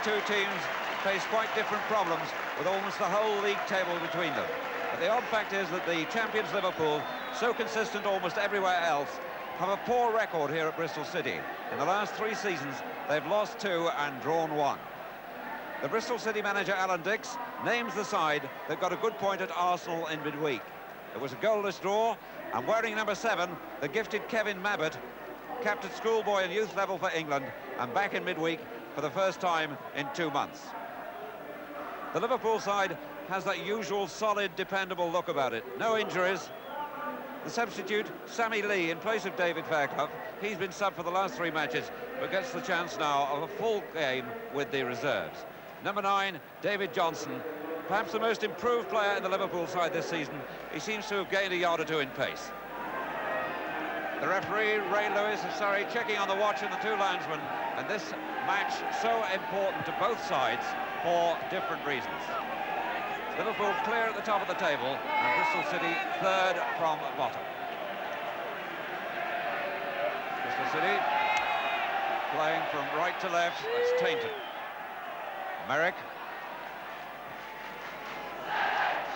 two teams face quite different problems, with almost the whole league table between them. But the odd fact is that the champions Liverpool, so consistent almost everywhere else, have a poor record here at Bristol City. In the last 3 seasons, they've lost 2 and drawn 1. The Bristol City manager, Alan Dix, names the side that got a good point at Arsenal in midweek. It was a goalless draw, and wearing number 7, the gifted Kevin Mabbott, capped at schoolboy and youth level for England, and back in midweek for the first time in 2 months. The Liverpool side has that usual solid, dependable look about it. No injuries. The substitute, Sammy Lee, in place of David Fairclough. He's been subbed for the last 3 matches, but gets the chance now of a full game with the reserves. Number 9, David Johnson, perhaps the most improved player in the Liverpool side this season. He seems to have gained a yard or 2 in pace. The referee, Ray Lewis of Surrey, checking on the watch and the 2 linesmen. And this match so important to both sides for different reasons. Liverpool clear at the top of the table, and Bristol City 3rd from bottom. Bristol City playing from right to left. That's Tainton. Merrick.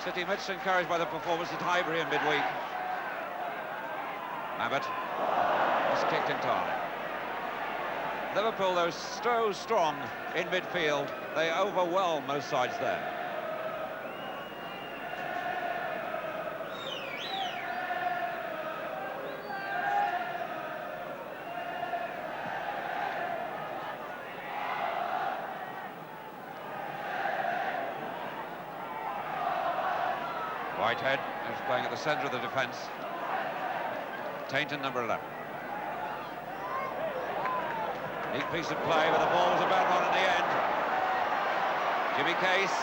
City much encouraged by the performance at Highbury in midweek. Mabbott was kicked entirely. Liverpool, though, so strong in midfield, they overwhelm most sides there. Whitehead is playing at the centre of the defence. Tainton, number 11. Neat piece of play, but the ball was a bad one in the end. Jimmy Case.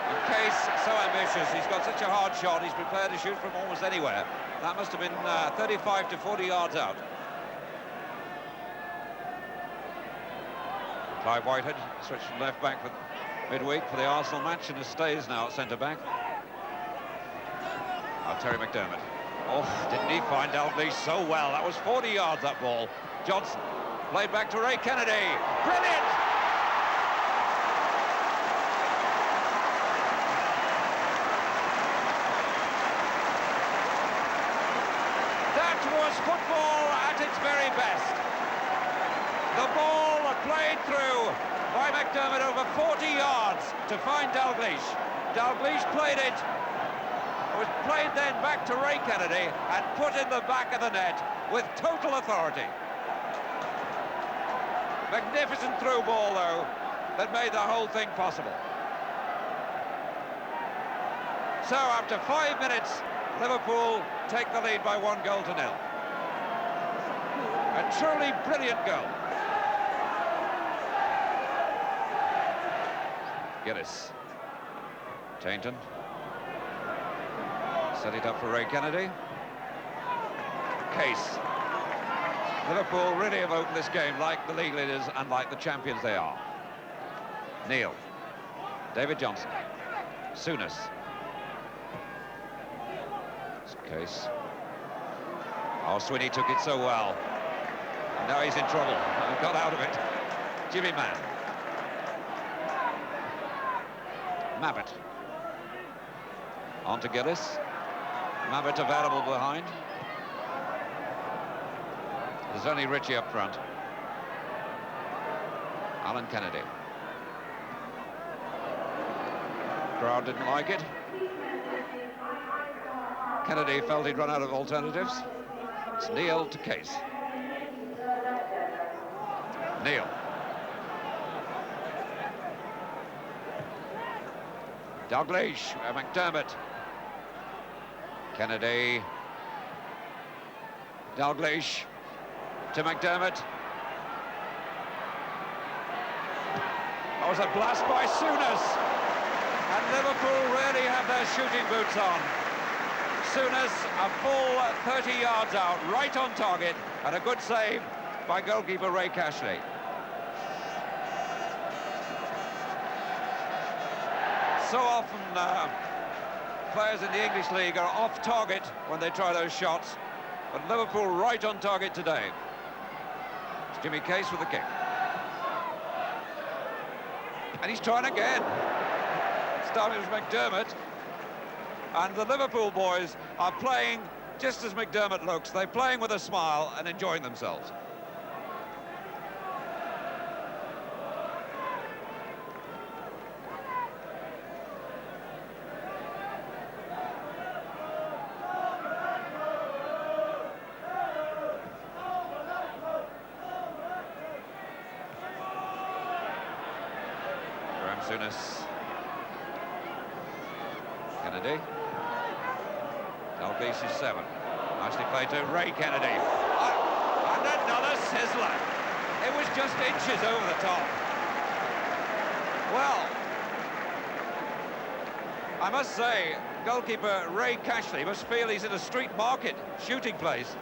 And Case, so ambitious. He's got such a hard shot. He's prepared to shoot from almost anywhere. That must have been 35 to 40 yards out. Clive Whitehead switched from left back for midweek for the Arsenal match, and stays now at centre back. Terry McDermott. Oh, didn't he find Dalglish so well? That was 40 yards, that ball. Johnson played back to Ray Kennedy. Brilliant! That was football at its very best. The ball played through by McDermott over 40 yards to find Dalglish. Dalglish played it. Was played then back to Ray Kennedy and put in the back of the net with total authority. Magnificent through ball, though, that made the whole thing possible. So after 5 minutes, Liverpool take the lead by 1 goal to 0. A truly brilliant goal. Gillis. Tainton. Set it up for Ray Kennedy. Case. Liverpool really have opened this game like the league leaders and like the champions they are. Neil. David Johnson. Souness. Case. Oh, Sweeney took it so well. And now he's in trouble and got out of it. Jimmy Mann. Mabbott. On to Gillis. Mabbott available behind. There's only Ritchie up front. Alan Kennedy. Crowd didn't like it. Kennedy felt he'd run out of alternatives. It's Neil to Case. Neil. Dalglish, McDermott. Kennedy. Dalglish to McDermott. That was a blast by Souness. And Liverpool really have their shooting boots on. Souness a full 30 yards out, right on target, and a good save by goalkeeper Ray Cashley. So often players in the English league are off target when they try those shots, but Liverpool right on target today. It's Jimmy Case with the kick. And he's trying again. This time it was McDermott. And the Liverpool boys are playing just as McDermott looks. They're playing with a smile and enjoying themselves. Souness. Kennedy. Dalglish is 7. Nicely played to Ray Kennedy. And another sizzler. It was just inches over the top. Well, I must say, goalkeeper Ray Cashley must feel he's in a street market shooting place.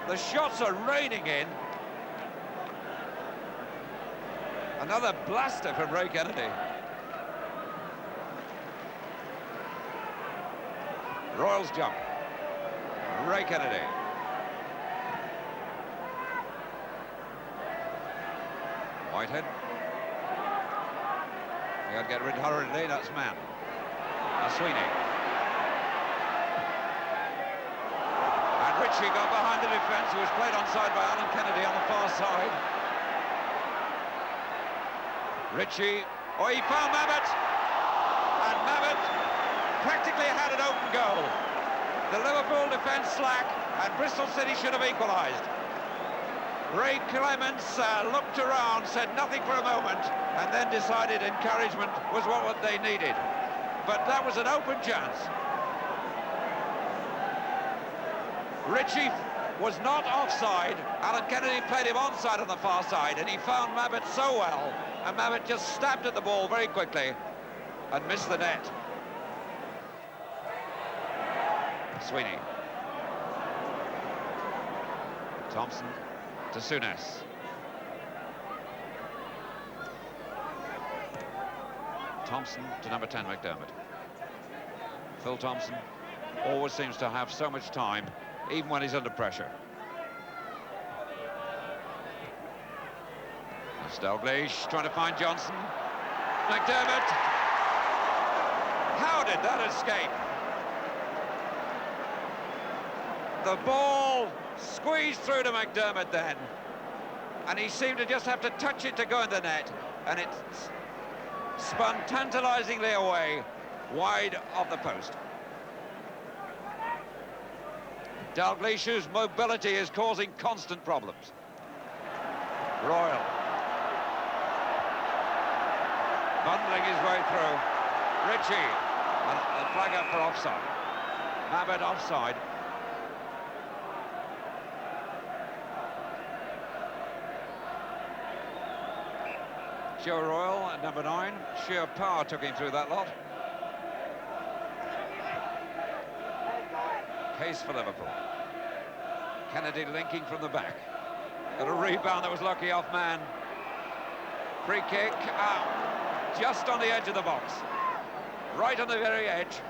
The shots are raining in. Another blaster from Ray Kennedy. Royals jump. Ray Kennedy. Whitehead. You got to get rid hurriedly, that's man. Sweeney. And Ritchie got behind the defence, who was played onside by Alan Kennedy on the far side. Ritchie, oh, he found Mabbutt, and Mabbutt practically had an open goal. The Liverpool defence slack, and Bristol City should have equalised. Ray Clements looked around, said nothing for a moment, and then decided encouragement was what they needed. But that was an open chance. Ritchie was not offside. Alan Kennedy played him onside on the far side, and he found Mabbutt so well, and Mabbutt just stabbed at the ball very quickly and missed the net. Sweeney. Thompson to Souness. Thompson to number 10, McDermott. Phil Thompson always seems to have so much time, even when he's under pressure. That's Dalglish trying to find Johnson. McDermott. How did that escape? The ball squeezed through to McDermott then, and he seemed to just have to touch it to go in the net, and it spun tantalizingly away, wide of the post. Dalglish's mobility is causing constant problems. Royal. Bundling his way through. Ritchie. And a flag up for offside. Mabbutt offside. Joe Royal at number 9. Sheer power took him through that lot. Case for Liverpool. Kennedy linking from the back. Got a rebound that was lucky off man. Free kick out. Just on the edge of the box. Right on the very edge.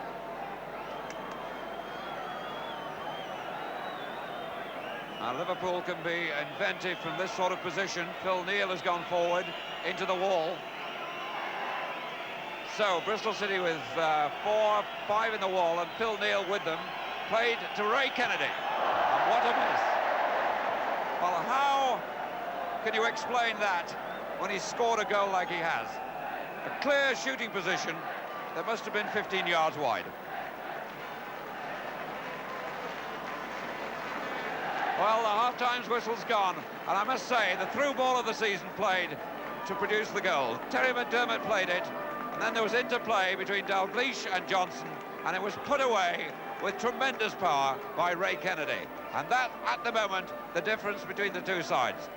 Now Liverpool can be inventive from this sort of position. Phil Neal has gone forward into the wall. So Bristol City with 4, 5 in the wall, and Phil Neal with them. Played to Ray Kennedy. And what a miss. Well, how can you explain that when he scored a goal like he has? A clear shooting position that must have been 15 yards wide. Well, the half-time's whistle's gone, and I must say, the through ball of the season played to produce the goal. Terry McDermott played it, and then there was interplay between Dalglish and Johnson, and it was put away with tremendous power by Ray Kennedy. And that, at the moment, the difference between the two sides.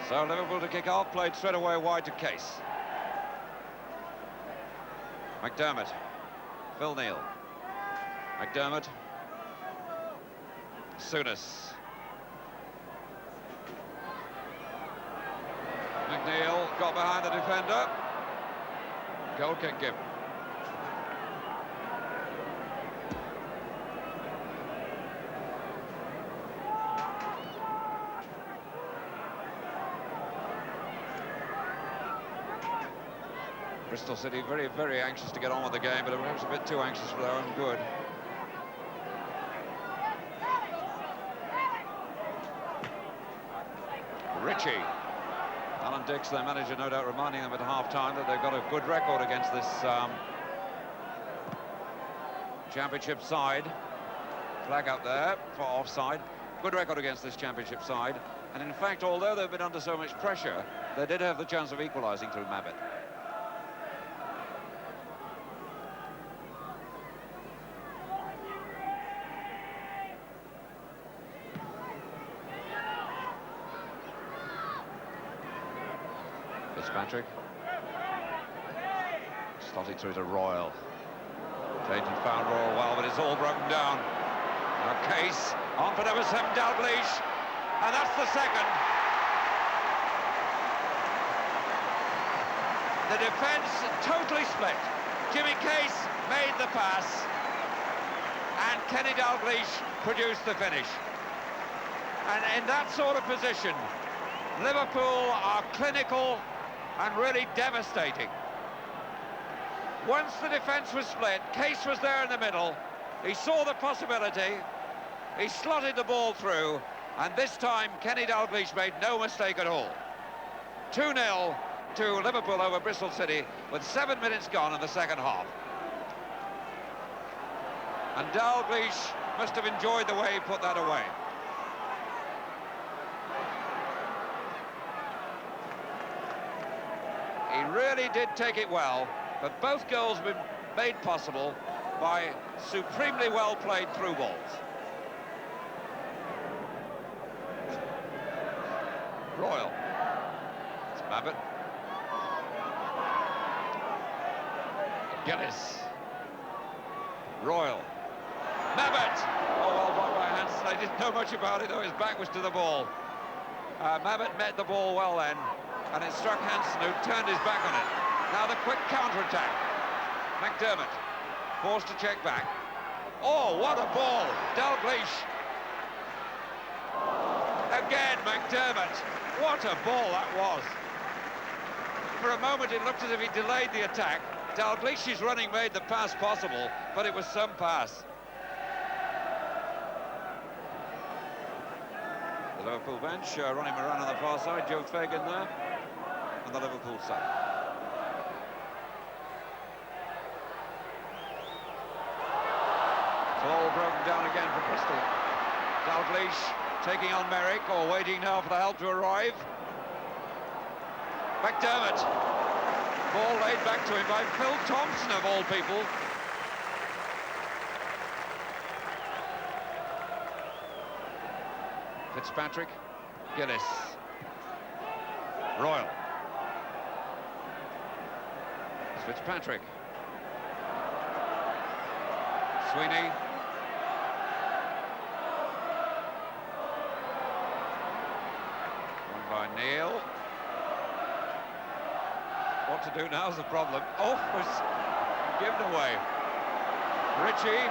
So Liverpool to kick off, played straight away wide to Case. McDermott. Phil Neal. McDermott. Souness. McNeil got behind the defender. Goal kick given. Bristol City very, very anxious to get on with the game, but perhaps a bit too anxious for their own good. Ritchie. Alan Dix, their manager, no doubt reminding them at half-time that they've got a good record against this championship side. Flag up there for offside. Good record against this championship side. And in fact, although they've been under so much pressure, they did have the chance of equalising through Mabbutt. Fitzpatrick. Slotted through to Royal. Clayton found Royal well, but it's all broken down. Now Case on for number 7, Dalglish, and that's the second. The defence totally split. Jimmy Case made the pass, and Kenny Dalglish produced the finish. And in that sort of position, Liverpool are clinical and really devastating. Once the defence was split, Case was there in the middle. He saw the possibility. He slotted the ball through, and this time Kenny Dalglish made no mistake at all. 2-0 to Liverpool over Bristol City with 7 minutes gone in the second half. And Dalglish must have enjoyed the way he put that away. He really did take it well, but both goals have been made possible by supremely well-played through balls. Royal. It's Mabbutt. Gillis. Royal. Mabbutt! Oh, well blocked by Hansen. I didn't know much about it, though his back was to the ball. Mabbutt met the ball well then, and it struck Hansen, who turned his back on it. Now the quick counter-attack. McDermott, forced to check back. Oh, what a ball! Dalglish. Again, McDermott. What a ball that was. For a moment, it looked as if he delayed the attack. Dalglish's running made the pass possible, but it was some pass. The Liverpool bench, Ronnie Moran on the far side, Joe Fagan there, on the Liverpool side. It's all broken down again for Bristol. Dalglish taking on Merrick, or waiting now for the help to arrive. McDermott. Ball laid back to him by Phil Thompson, of all people. Fitzpatrick. Gillis. Royal. It's Fitzpatrick. Sweeney. Won by Neil. What to do now is the problem. Off was given away. Ritchie.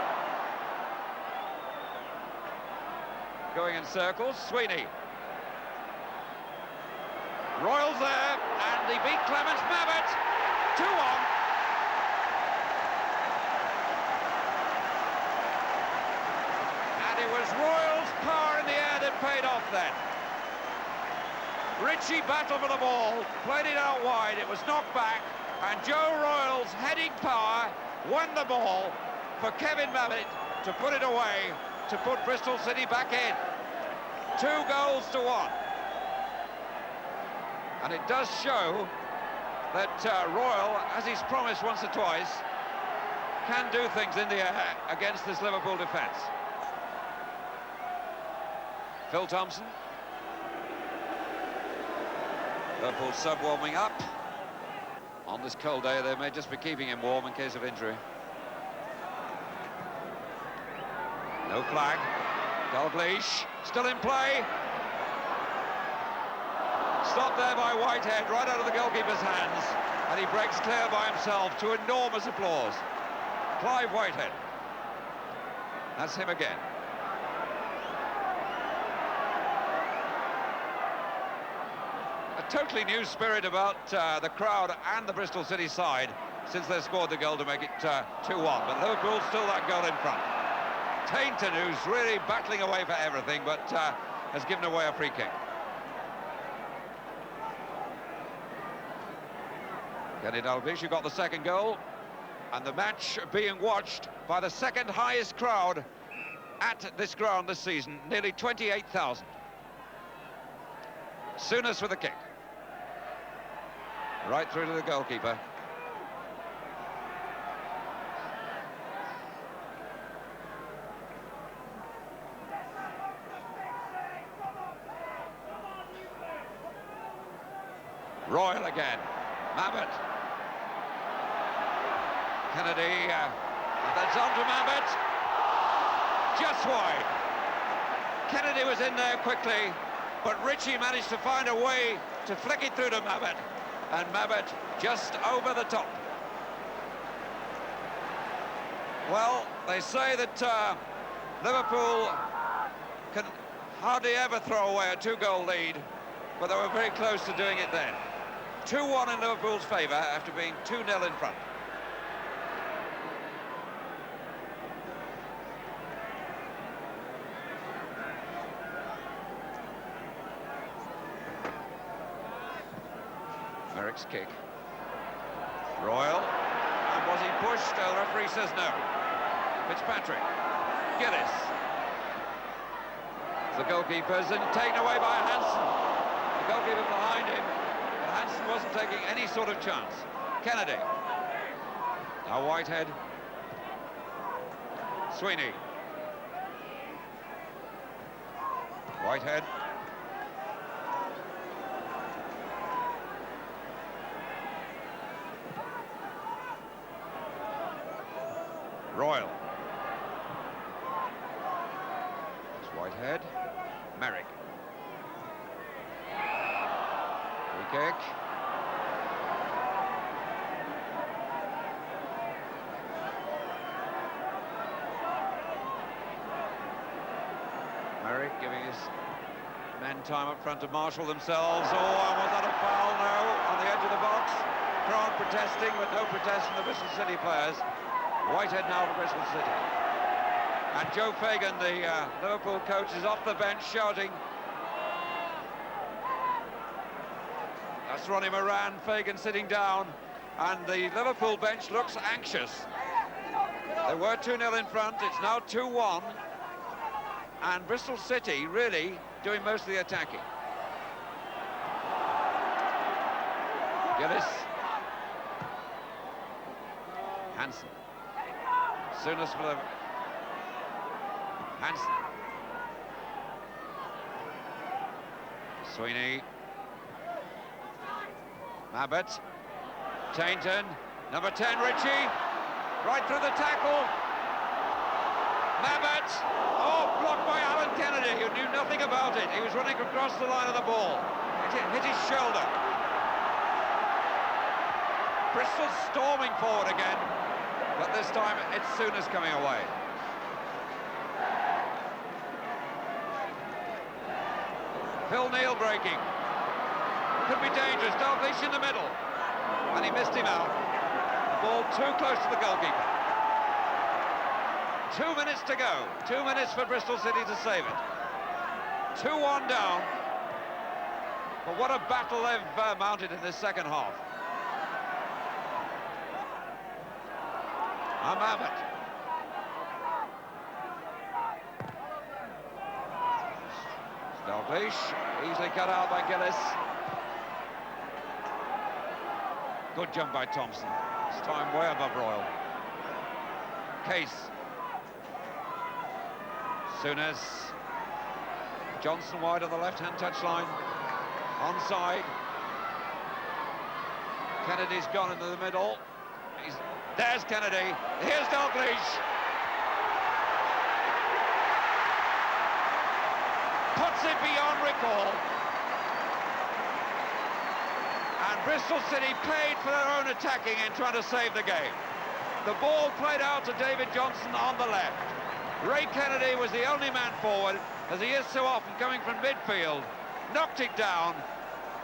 Going in circles. Sweeney. Royals there, and they beat Clements. Mabbutt. 2-1. And it was Royals' power in the air that paid off then. Ritchie battled for the ball, played it out wide, it was knocked back, and Joe Royals' heading power won the ball for Kevin Mabbutt to put it away, to put Bristol City back in. 2-1. And it does show that Royal, as he's promised once or twice, can do things in the air against this Liverpool defence. Phil Thompson. Liverpool sub warming up. On this cold day, they may just be keeping him warm in case of injury. No flag. Dalglish still in play. Stopped there by Whitehead, right out of the goalkeeper's hands, and he breaks clear by himself to enormous applause. Clive Whitehead. That's him again. A A totally new spirit about the crowd and the Bristol City side since they scored the goal to make it 2-1. But Liverpool still that goal in front. Tainton, who's really battling away for everything, but has given away a free kick. Kenny Dalglish, who got the second goal, and the match being watched by the second highest crowd at this ground this season, nearly 28,000. Souness with the kick. Right through to the goalkeeper. Royal again. Mabbutt. Kennedy, that's on to Mabbutt. Just wide. Kennedy was in there quickly, but Ritchie managed to find a way to flick it through to Mabbutt, and Mabbutt just over the top. Well, they say that Liverpool can hardly ever throw away a two-goal lead, but they were very close to doing it then. 2-1 in Liverpool's favour after being 2-0 in front. Merrick's kick. Royal. And was he pushed? The referee says no. Fitzpatrick. Gillis. The goalkeepers and taken away by Hansen. The goalkeeper behind him. But Hansen wasn't taking any sort of chance. Kennedy. Now Whitehead. Sweeney. Whitehead. Royal. It's Whitehead. Merrick. Free kick. Merrick giving his men time up front to marshal themselves. Oh, and was that a foul? No, on the edge of the box. Crowd protesting, but no protest from the Bristol City players. Whitehead now for Bristol City. And Joe Fagan, the Liverpool coach, is off the bench shouting. That's Ronnie Moran, Fagan sitting down, and the Liverpool bench looks anxious. They were 2-0 in front, it's now 2-1, and Bristol City really doing most of the attacking. Gillis. Hansen. Souness for the Hansen. Sweeney. Mabbutt. Tainton. Number 10, Ritchie. Right through the tackle. Mabbutt. Oh, blocked by Alan Kennedy, who knew nothing about it. He was running across the line of the ball. It hit his shoulder. Bristol storming forward again. But this time, it's Souness coming away. Phil Neal breaking. Could be dangerous. Dalglish in the middle. And he missed him out. The ball too close to the goalkeeper. 2 minutes to go. 2 minutes for Bristol City to save it. 2-1 down. But what a battle they've mounted in this second half. Mabbutt. Dalglish, easily cut out by Gillis. Good jump by Thompson. This time way above Royal. Case. Souness. Johnson wide on the left-hand touchline. Onside. Kennedy's gone into the middle. There's Kennedy. Here's Dalglish. Puts it beyond recall. And Bristol City paid for their own attacking and trying to save the game. The ball played out to David Johnson on the left. Ray Kennedy was the only man forward, as he is so often coming from midfield. Knocked it down.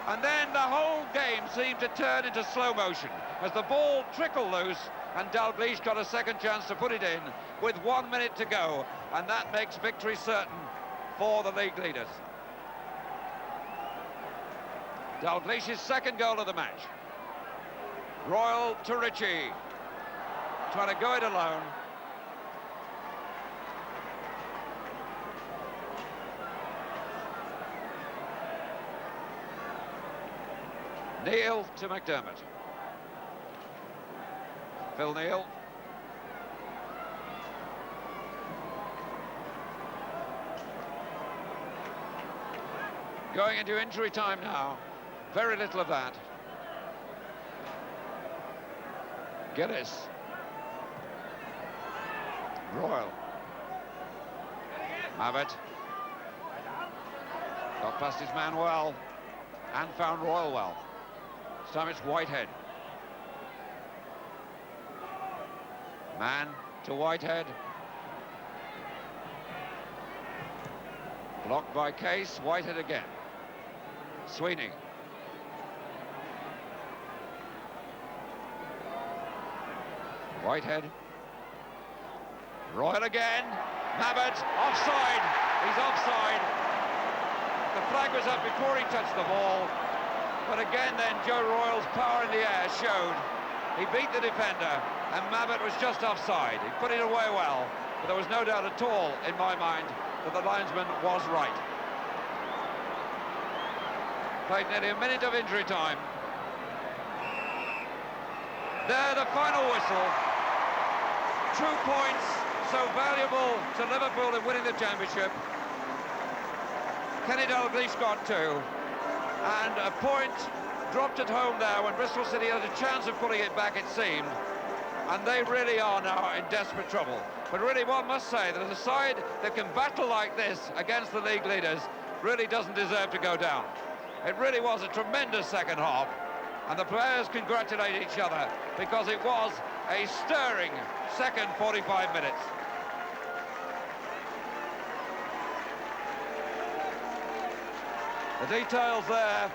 And then the whole game seemed to turn into slow motion as the ball trickled loose, and Dalglish got a second chance to put it in with 1 minute to go, and that makes victory certain for the league leaders. Dalglish's second goal of the match. Royal to Ritchie, trying to go it alone. Neil to McDermott. Phil Neal. Going into injury time now. Very little of that. Gillis. Royal. Mabbott. Got past his man well and found Royal well. This time it's Whitehead. Man to Whitehead. Blocked by Case. Whitehead again. Sweeney. Whitehead. Royal again. Mabbott. Offside. He's offside. The flag was up before he touched the ball. But again then, Joe Royal's power in the air showed. He beat the defender, and Mabbott was just offside. He put it away well, but there was no doubt at all, in my mind, that the linesman was right. Played nearly a minute of injury time. There, the final whistle. 2 points, so valuable to Liverpool in winning the championship. Kenny Dalglish got 2. And a point dropped at home there when Bristol City had a chance of pulling it back, it seemed. And they really are now in desperate trouble. But really, one must say that a side that can battle like this against the league leaders really doesn't deserve to go down. It really was a tremendous second half, and the players congratulate each other because it was a stirring second 45 minutes. The details there,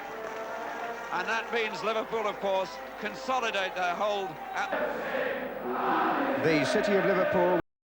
and that means Liverpool, of course, consolidate their hold at the City of Liverpool.